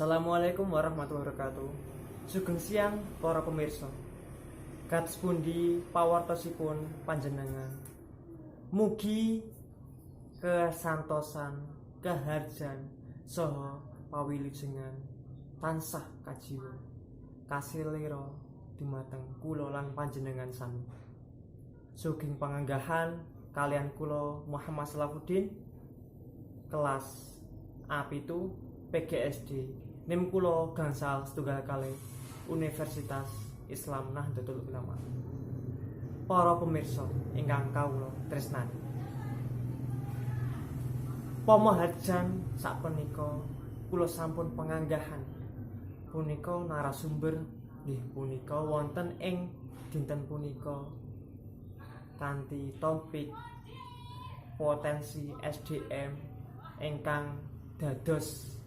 Assalamualaikum warahmatullahi wabarakatuh. Sugeng siang para pemirsa. Kados pundi pawartosipun panjenengan. Mugi kesantosan, kaharjan saha pawilujengan tansah kajiwa kasilira dumateng kula lan panjenengan sami. Sugeng panganggahan kalian kula Muhammad Salahuddin kelas A7 PGSD NIM kula gangsal setunggal kalih Universitas Islam Nahdlatul Ulama. Para pemirsa ingkang kawula tresnani, pamahajan sapunika kula sampun panganggahan punika narasumber nggih punika wonten ing dinten punika kanthi topik potensi SDM ingkang dados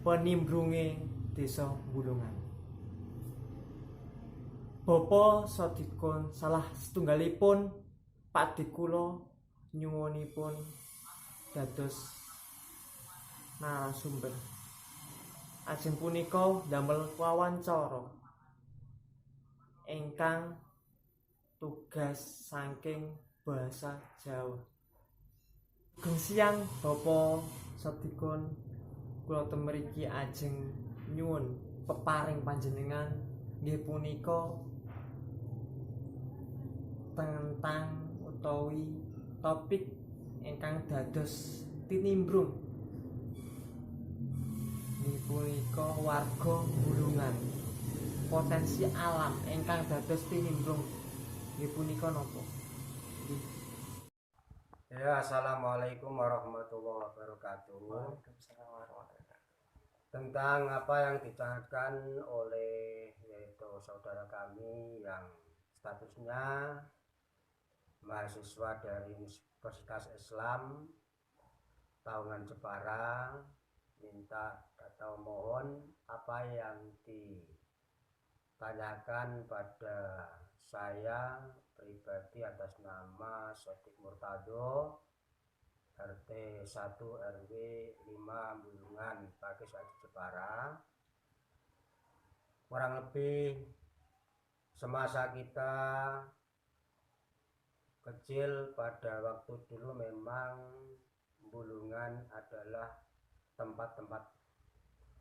penimbrunge desa Bulungan. Bapa Sodikun salah setunggalipun pakdhe kula nyuwunipun dados narasumber. Ajeng punika damel wawancara ingkang tugas saking basa Jawa. Sugeng siang Bapak Sodikun, kula temeriki ajeng nyuwun peparing panjenengan nggih punika tentang utawi topik ingkang dados tinimbrung nggih punika warga Bulungan. Potensi alam ingkang dados tinimbrung nggih punika napa? Ya, assalamualaikum warahmatullahi wabarakatuh. Waalaikumsalam warahmatullahi wabarakatuh. Tentang apa yang ditanyakan oleh yaitu saudara kami yang statusnya mahasiswa dari Universitas Islam Tahunan Jepara, minta atau mohon apa yang ditanyakan pada saya pribadi atas nama Sodik Murtado, RT 1 RW 5 Bulungan, Pakis Jepara. Kurang lebih semasa kita kecil pada waktu dulu memang Bulungan adalah tempat-tempat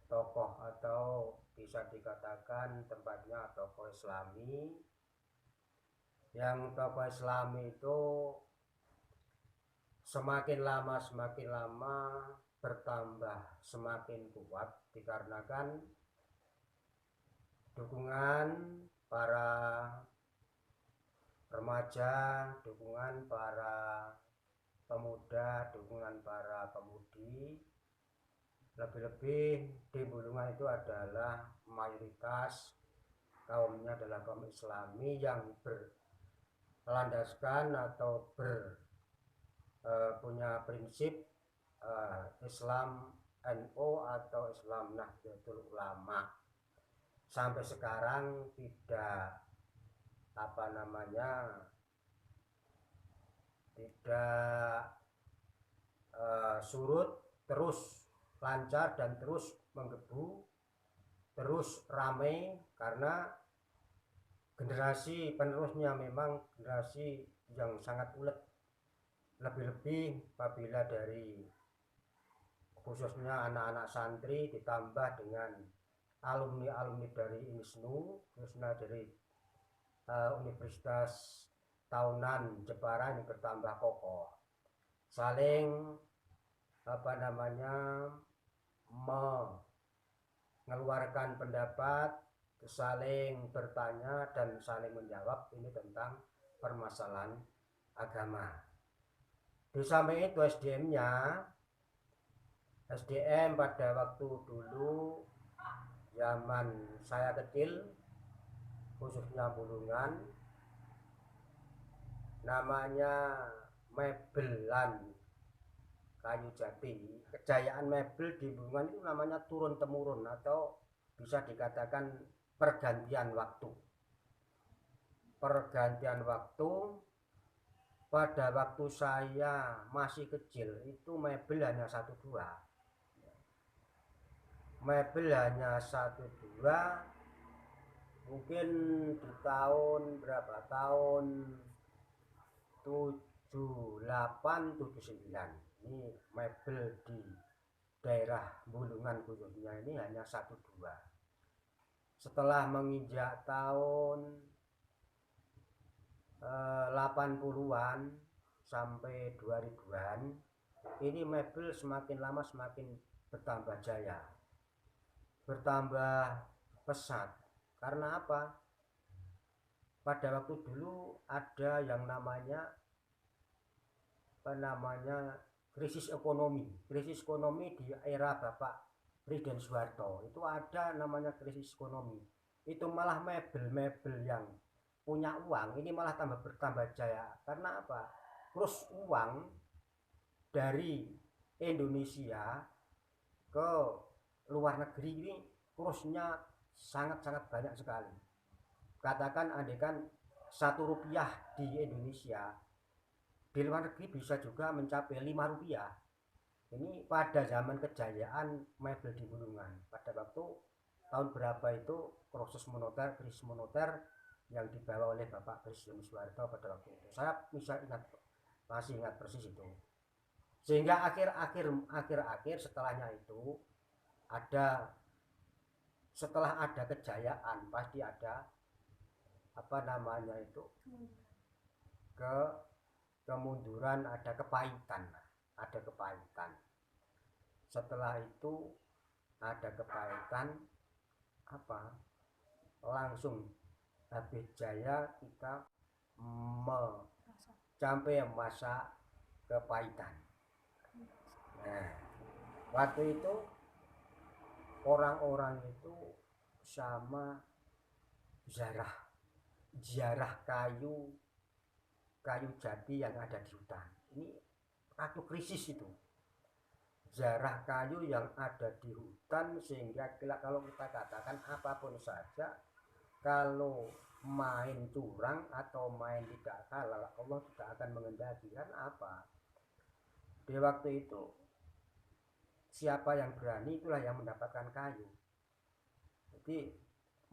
tokoh atau bisa dikatakan tempatnya tokoh Islami. Yang tokoh Islami itu semakin lama bertambah semakin kuat dikarenakan dukungan para remaja, dukungan para pemuda, dukungan para pemudi. Lebih-lebih di Bulungan itu adalah mayoritas kaumnya adalah kaum Islami yang berlandaskan atau punya prinsip Islam NU atau Islam Nahdlatul Ulama. Sampai sekarang tidak tidak surut, terus lancar dan terus menggebu, terus ramai karena generasi penerusnya memang generasi yang sangat ulet. Lebih-lebih apabila dari khususnya anak-anak santri ditambah dengan alumni-alumni dari INISNU, khususnya dari Universitas Tahunan Jepara ini bertambah kokoh, saling mengeluarkan pendapat, saling bertanya dan saling menjawab ini tentang permasalahan agama. Di samping itu SDM pada waktu dulu zaman saya kecil, khususnya Bulungan, namanya Mebelan Kayu Jati. Kejayaan mebel di Bulungan itu namanya turun temurun atau bisa dikatakan pergantian waktu. Pada waktu saya masih kecil itu mebel hanya 1-2. mebel hanya 1 2, mungkin di tahun berapa, tahun 78 79, ini mebel di daerah Bulungan khususnya ini hanya 1 2. Setelah menginjak tahun 80-an sampai 2000-an, ini mebel semakin lama semakin bertambah jaya, bertambah pesat. Karena apa? Pada waktu dulu ada yang namanya krisis ekonomi di era Bapak Presiden Soeharto. Itu ada namanya krisis ekonomi. Itu malah mebel yang punya uang ini malah bertambah jaya. Karena apa? Kurs uang dari Indonesia ke luar negeri ini kursnya sangat-sangat banyak sekali. Katakan andekan 1 rupiah di Indonesia, di luar negeri bisa juga mencapai 5 rupiah. Ini pada zaman kejayaan mebel di Bulungan. Pada waktu tahun berapa itu krisis moneter yang dibawa oleh Bapak Presiden Soeharto pada waktu itu. Saya masih ingat persis itu. Sehingga akhir setelahnya itu setelah ada kejayaan pasti ada kemunduran, ada kepahitan. Setelah itu ada kepahitan, langsung habis jaya kita sampai masa kepahitan. Nah, waktu itu orang-orang itu sama ziarah kayu jati yang ada di hutan. Ini waktu krisis itu, ziarah kayu yang ada di hutan, sehingga kalau kita katakan apapun saja, kalau main curang atau main tidak halal, Allah tidak akan mengendaki. Karena apa? Di waktu itu siapa yang berani itulah yang mendapatkan kayu. Jadi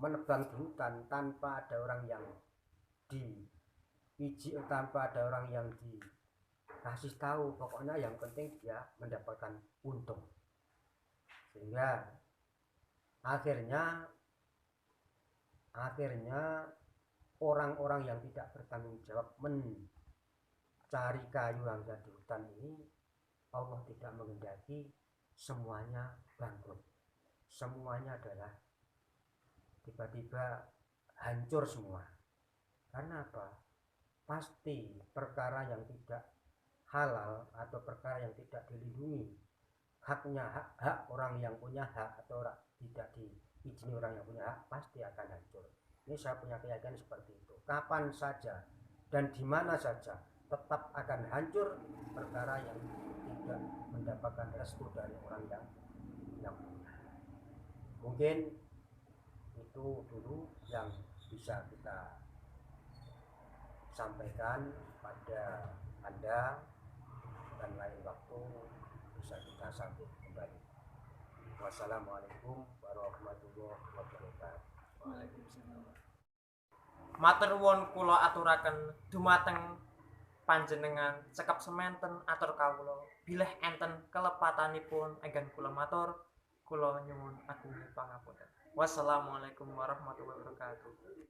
menebang di hutan tanpa ada orang yang tanpa ada orang yang dikasih tahu, pokoknya yang penting dia mendapatkan untung. Sehingga akhirnya orang-orang yang tidak bertanggung jawab mencari kayu yang ada di hutan ini, Allah tidak mengendaki semuanya bangkrut. Semuanya adalah tiba-tiba hancur semua. Karena apa? Pasti perkara yang tidak halal atau perkara yang tidak dilindungi hak orang yang punya hak, atau tidak diizini orang yang punya hak, pasti akan hancur. Ini saya punya keyakinan seperti itu. Kapan saja dan di mana saja tetap akan hancur perkara yang tidak mendapatkan restu dari orang yang punya. Mungkin itu dulu yang bisa kita sampaikan pada Anda, dan lain waktu bisa kita sambung kembali. Wassalamualaikum warahmatullahi wabarakatuh. Matur nuwun kula aturaken dumateng panjenengan cekap semanten atur kawula. Bilih enten kelepatanipun enggan kula matur, kula nyuwun agung pangapunten. Wassalamualaikum warahmatullahi wabarakatuh.